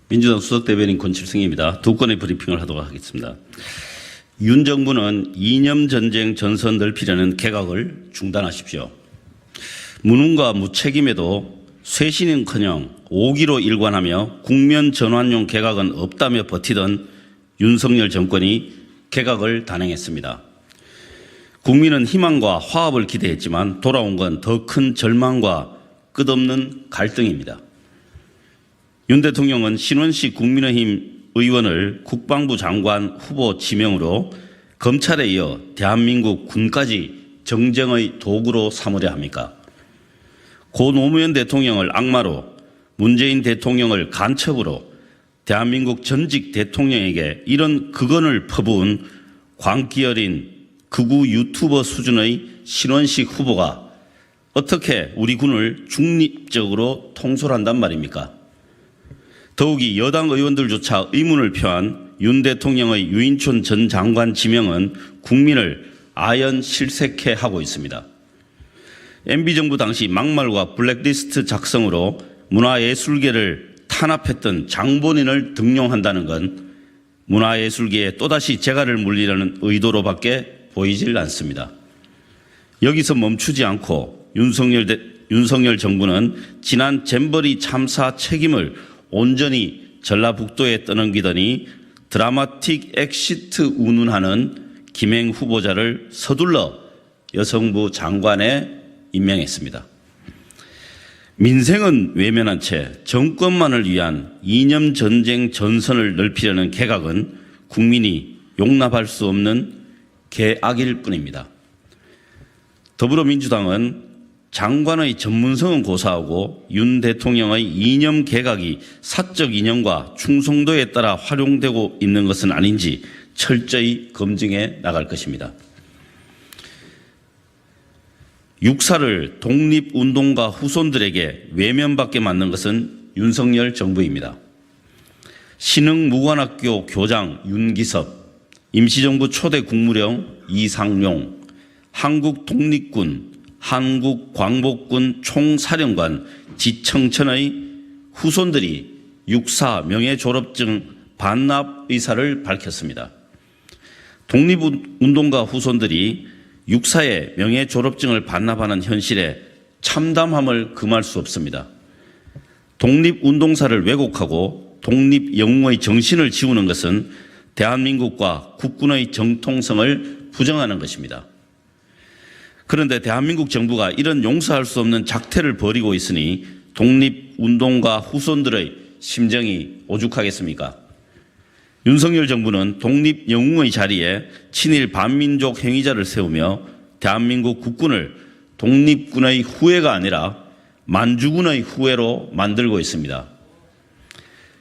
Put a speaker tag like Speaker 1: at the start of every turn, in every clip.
Speaker 1: 민주당 수석대변인 권칠승입니다. 두 건의 브리핑을 하도록 하겠습니다. 윤 정부는 이념 전쟁 전선 넓히려는 개각을 중단하십시오. 무능과 무책임에도 쇄신은커녕 오기로 일관하며 국면 전환용 개각은 없다며 버티던 윤석열 정권이 개각을 단행했습니다. 국민은 희망과 화합을 기대했지만 돌아온 건 더 큰 절망과 끝없는 갈등입니다. 윤 대통령은 신원식 국민의힘 의원을 국방부 장관 후보 지명으로 검찰에 이어 대한민국 군까지 정쟁의 도구로 삼으려 합니까? 고 노무현 대통령을 악마로, 문재인 대통령을 간첩으로 대한민국 전직 대통령에게 이런 극언을 퍼부은 광기 어린 극우 유튜버 수준의 신원식 후보가 어떻게 우리 군을 중립적으로 통솔한단 말입니까? 더욱이 여당 의원들조차 의문을 표한 윤 대통령의 유인촌 전 장관 지명은 국민을 아연 실색해 하고 있습니다. MB정부 당시 막말과 블랙리스트 작성으로 문화예술계를 탄압했던 장본인을 등용한다는 건 문화예술계에 또다시 재갈을 물리려는 의도로밖에 보이질 않습니다. 여기서 멈추지 않고 윤석열 정부는 지난 잼버리 참사 책임을 온전히 전라북도에 떠넘기더니 드라마틱 엑시트 운운하는 김행 후보자를 서둘러 여성부 장관에 임명했습니다. 민생은 외면한 채 정권만을 위한 이념 전쟁 전선을 넓히려는 개각은 국민이 용납할 수 없는 개악일 뿐입니다. 더불어민주당은 장관의 전문성은 고사하고 윤 대통령의 이념 개각이 사적 이념과 충성도에 따라 활용되고 있는 것은 아닌지 철저히 검증해 나갈 것입니다. 육사를 독립운동가 후손들에게 외면받게 만든 것은 윤석열 정부입니다. 신흥무관학교 교장 윤기섭, 임시정부 초대 국무령 이상용, 한국독립군 한국광복군 총사령관 지청천의 후손들이 육사 명예졸업증 반납 의사를 밝혔습니다. 독립운동가 후손들이 육사의 명예졸업증을 반납하는 현실에 참담함을 금할 수 없습니다. 독립운동사를 왜곡하고 독립영웅의 정신을 지우는 것은 대한민국과 국군의 정통성을 부정하는 것입니다. 그런데 대한민국 정부가 이런 용서할 수 없는 작태를 벌이고 있으니 독립운동가 후손들의 심정이 오죽하겠습니까? 윤석열 정부는 독립영웅의 자리에 친일 반민족 행위자를 세우며 대한민국 국군을 독립군의 후예가 아니라 만주군의 후예로 만들고 있습니다.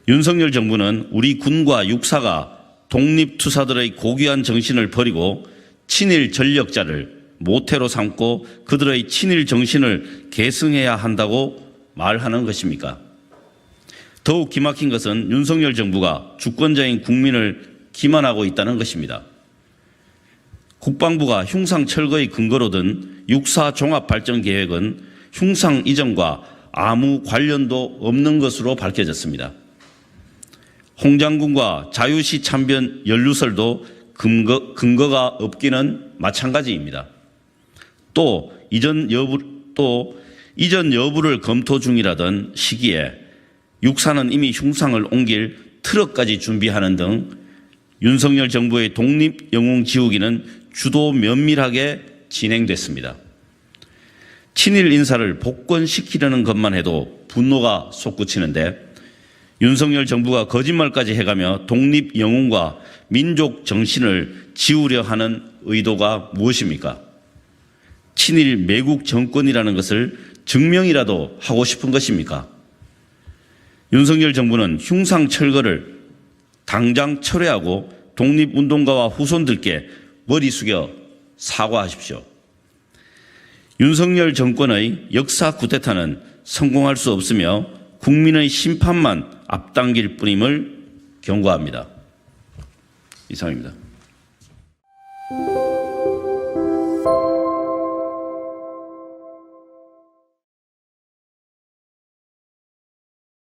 Speaker 1: 윤석열 정부는 우리 군과 육사가 독립투사들의 고귀한 정신을 버리고 친일 전력자를 모태로 삼고 그들의 친일 정신을 계승해야 한다고 말하는 것입니까? 더욱 기막힌 것은 윤석열 정부가 주권자인 국민을 기만하고 있다는 것입니다. 국방부가 흉상 철거의 근거로 든 육사 종합발전계획은 흉상 이전과 아무 관련도 없는 것으로 밝혀졌습니다. 홍 장군과 자유시 참변 연루설도 근거가 없기는 마찬가지입니다. 또 이전 여부를 검토 중이라던 시기에 육사는 이미 흉상을 옮길 트럭까지 준비하는 등 윤석열 정부의 독립영웅 지우기는 주도 면밀하게 진행됐습니다. 친일 인사를 복권시키려는 것만 해도 분노가 솟구치는데 윤석열 정부가 거짓말까지 해가며 독립영웅과 민족 정신을 지우려 하는 의도가 무엇입니까? 친일 매국 정권이라는 것을 증명이라도 하고 싶은 것입니까? 윤석열 정부는 흉상 철거를 당장 철회하고 독립운동가와 후손들께 머리 숙여 사과하십시오. 윤석열 정권의 역사 쿠데타는 성공할 수 없으며 국민의 심판만 앞당길 뿐임을 경고합니다. 이상입니다.